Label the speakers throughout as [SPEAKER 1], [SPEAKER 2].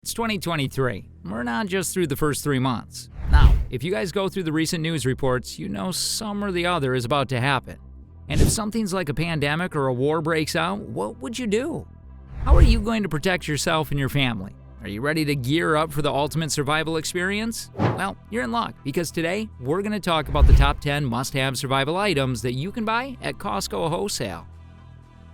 [SPEAKER 1] It's 2023. We're not just through the first 3 months. Now, if you guys go through the recent news reports, you know some or the other is about to happen. And if something's like a pandemic or a war breaks out, what would you do? How are you going to protect yourself and your family? Are you ready to gear up for the ultimate survival experience? Well, you're in luck, because today we're going to talk about the top 10 must-have survival items that you can buy at Costco Wholesale.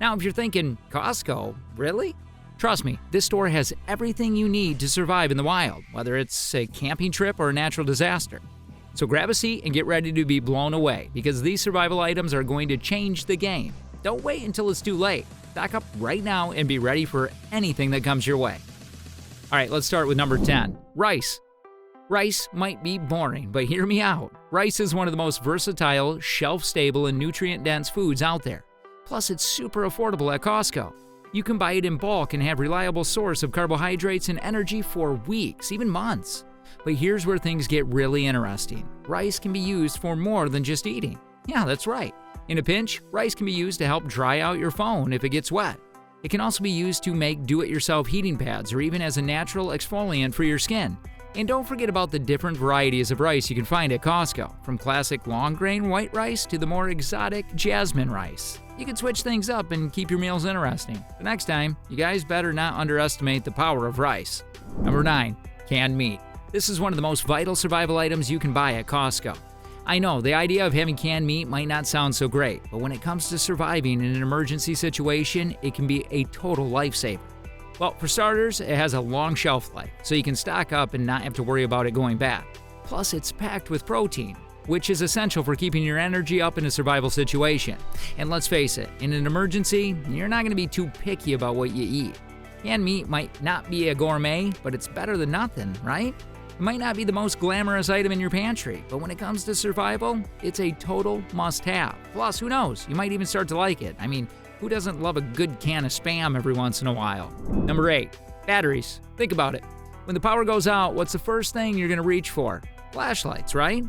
[SPEAKER 1] Now, if you're thinking, Costco? Really? Trust me, this store has everything you need to survive in the wild, whether it's a camping trip or a natural disaster. So grab a seat and get ready to be blown away, because these survival items are going to change the game. Don't wait until it's too late. Stock up right now and be ready for anything that comes your way. All right, let's start with number 10, rice. Rice might be boring, but hear me out. Rice is one of the most versatile, shelf-stable, and nutrient-dense foods out there. Plus, it's super affordable at Costco. You can buy it in bulk and have a reliable source of carbohydrates and energy for weeks, even months. But here's where things get really interesting. Rice can be used for more than just eating. Yeah, that's right. In a pinch, rice can be used to help dry out your phone if it gets wet. It can also be used to make do-it-yourself heating pads or even as a natural exfoliant for your skin. And don't forget about the different varieties of rice you can find at Costco, from classic long-grain white rice to the more exotic jasmine rice. You can switch things up and keep your meals interesting. But next time, you guys better not underestimate the power of rice. Number 9, canned meat. This is one of the most vital survival items you can buy at Costco. I know, the idea of having canned meat might not sound so great, but when it comes to surviving in an emergency situation, it can be a total lifesaver. Well, for starters, it has a long shelf life, so you can stock up and not have to worry about it going bad. Plus, it's packed with protein, which is essential for keeping your energy up in a survival situation. And let's face it, in an emergency, you're not going to be too picky about what you eat. Canned meat might not be a gourmet, but it's better than nothing, right? It might not be the most glamorous item in your pantry, but when it comes to survival, it's a total must-have. Plus, who knows, you might even start to like it. I mean, who doesn't love a good can of Spam every once in a while? Number 8, batteries. Think about it. When the power goes out, what's the first thing you're going to reach for? Flashlights, right?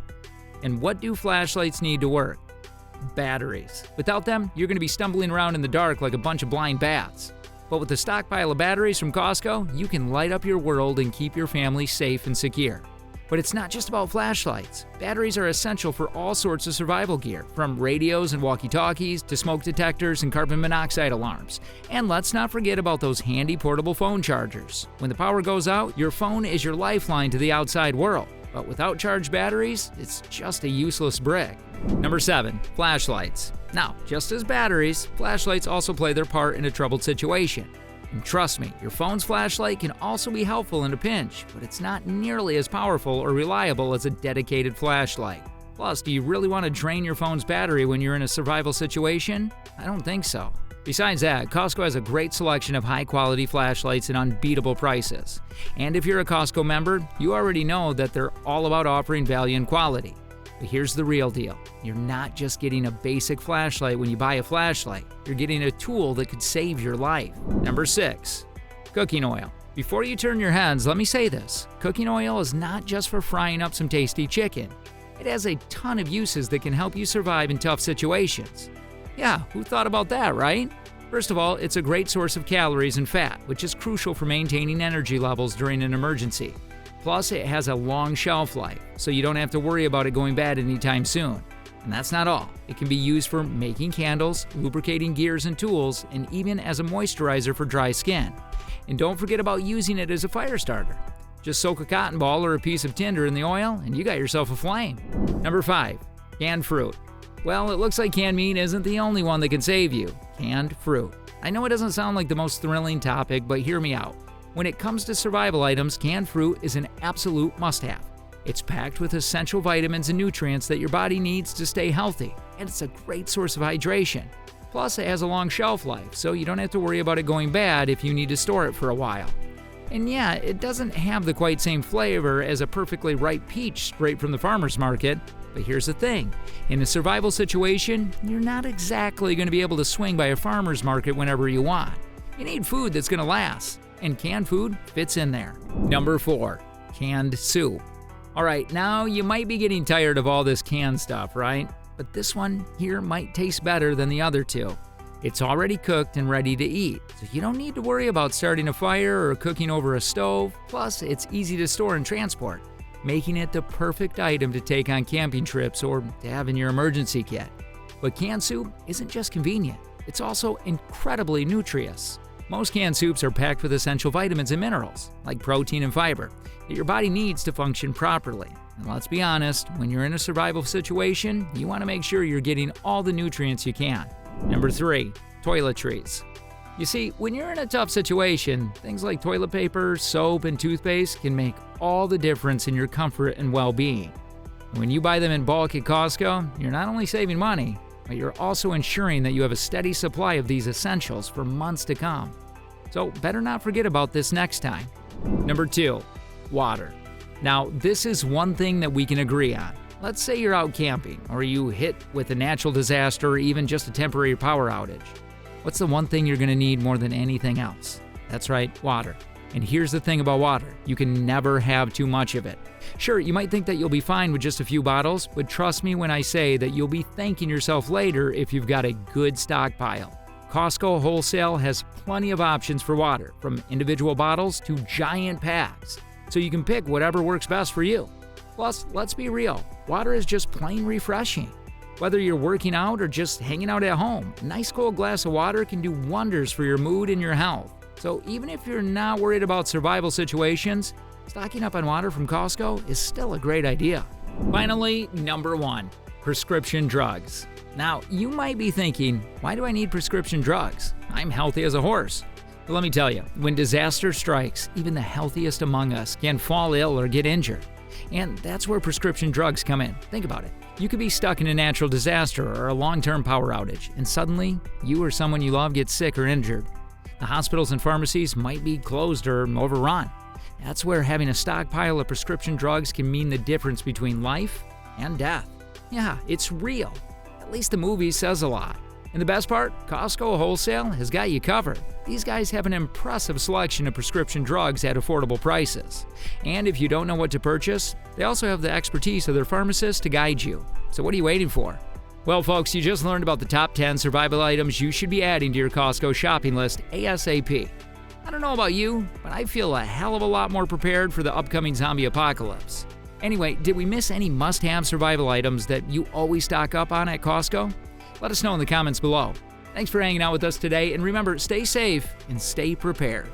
[SPEAKER 1] And what do flashlights need to work? Batteries. Without them, you're going to be stumbling around in the dark like a bunch of blind bats. But with the stockpile of batteries from Costco, you can light up your world and keep your family safe and secure. But it's not just about flashlights. Batteries are essential for all sorts of survival gear, from radios and walkie-talkies to smoke detectors and carbon monoxide alarms. And let's not forget about those handy portable phone chargers. When the power goes out, your phone is your lifeline to the outside world. But without charged batteries, it's just a useless brick. Number 7, flashlights. Now, just as batteries, flashlights also play their part in a troubled situation. And trust me, your phone's flashlight can also be helpful in a pinch, but it's not nearly as powerful or reliable as a dedicated flashlight. Plus, do you really want to drain your phone's battery when you're in a survival situation? I don't think so. Besides that, Costco has a great selection of high-quality flashlights at unbeatable prices. And if you're a Costco member, you already know that they're all about offering value and quality. But here's the real deal. You're not just getting a basic flashlight when you buy a flashlight. You're getting a tool that could save your life. Number 6, cooking oil. Before you turn your heads, let me say this. Cooking oil is not just for frying up some tasty chicken. It has a ton of uses that can help you survive in tough situations. Yeah, who thought about that, right? First of all, it's a great source of calories and fat, which is crucial for maintaining energy levels during an emergency. Plus, it has a long shelf life, so you don't have to worry about it going bad anytime soon. And that's not all. It can be used for making candles, lubricating gears and tools, and even as a moisturizer for dry skin. And don't forget about using it as a fire starter. Just soak a cotton ball or a piece of tinder in the oil, and you got yourself a flame. Number 5, canned fruit. Well, it looks like canned meat isn't the only one that can save you. Canned fruit. I know it doesn't sound like the most thrilling topic, but hear me out. When it comes to survival items, canned fruit is an absolute must-have. It's packed with essential vitamins and nutrients that your body needs to stay healthy, and it's a great source of hydration. Plus, it has a long shelf life, so you don't have to worry about it going bad if you need to store it for a while. And yeah, it doesn't have the quite same flavor as a perfectly ripe peach straight from the farmer's market. But here's the thing, in a survival situation, you're not exactly going to be able to swing by a farmer's market whenever you want. You need food that's going to last, and canned food fits in there. Number 4, canned soup. All right, now you might be getting tired of all this canned stuff, right? But this one here might taste better than the other two. It's already cooked and ready to eat, so you don't need to worry about starting a fire or cooking over a stove. Plus, it's easy to store and transport, making it the perfect item to take on camping trips or to have in your emergency kit. But canned soup isn't just convenient, it's also incredibly nutritious. Most canned soups are packed with essential vitamins and minerals, like protein and fiber, that your body needs to function properly. And let's be honest, when you're in a survival situation, you want to make sure you're getting all the nutrients you can. Number 3, toiletries. You see, when you're in a tough situation, things like toilet paper, soap, and toothpaste can make all the difference in your comfort and well-being. When you buy them in bulk at Costco, you're not only saving money, but you're also ensuring that you have a steady supply of these essentials for months to come. So better not forget about this next time. Number 2, water. Now, this is one thing that we can agree on. Let's say you're out camping, or you hit with a natural disaster, or even just a temporary power outage. What's the one thing you're going to need more than anything else? That's right, water. And here's the thing about water, you can never have too much of it. Sure, you might think that you'll be fine with just a few bottles, but trust me when I say that you'll be thanking yourself later if you've got a good stockpile. Costco Wholesale has plenty of options for water, from individual bottles to giant packs, so you can pick whatever works best for you. Plus, let's be real, water is just plain refreshing. Whether you're working out or just hanging out at home, a nice cold glass of water can do wonders for your mood and your health. So even if you're not worried about survival situations, stocking up on water from Costco is still a great idea. Finally, number 1, prescription drugs. Now, you might be thinking, why do I need prescription drugs? I'm healthy as a horse. But let me tell you, when disaster strikes, even the healthiest among us can fall ill or get injured. And that's where prescription drugs come in. Think about it. You could be stuck in a natural disaster or a long-term power outage, and suddenly, you or someone you love gets sick or injured. The hospitals and pharmacies might be closed or overrun. That's where having a stockpile of prescription drugs can mean the difference between life and death. Yeah, it's real. At least the movie says a lot. And the best part, Costco Wholesale has got you covered. These guys have an impressive selection of prescription drugs at affordable prices. And if you don't know what to purchase, they also have the expertise of their pharmacists to guide you. So what are you waiting for? Well, folks, you just learned about the top 10 survival items you should be adding to your Costco shopping list ASAP. I don't know about you, but I feel a hell of a lot more prepared for the upcoming zombie apocalypse. Anyway, did we miss any must-have survival items that you always stock up on at Costco? Let us know in the comments below. Thanks for hanging out with us today, and remember, stay safe and stay prepared.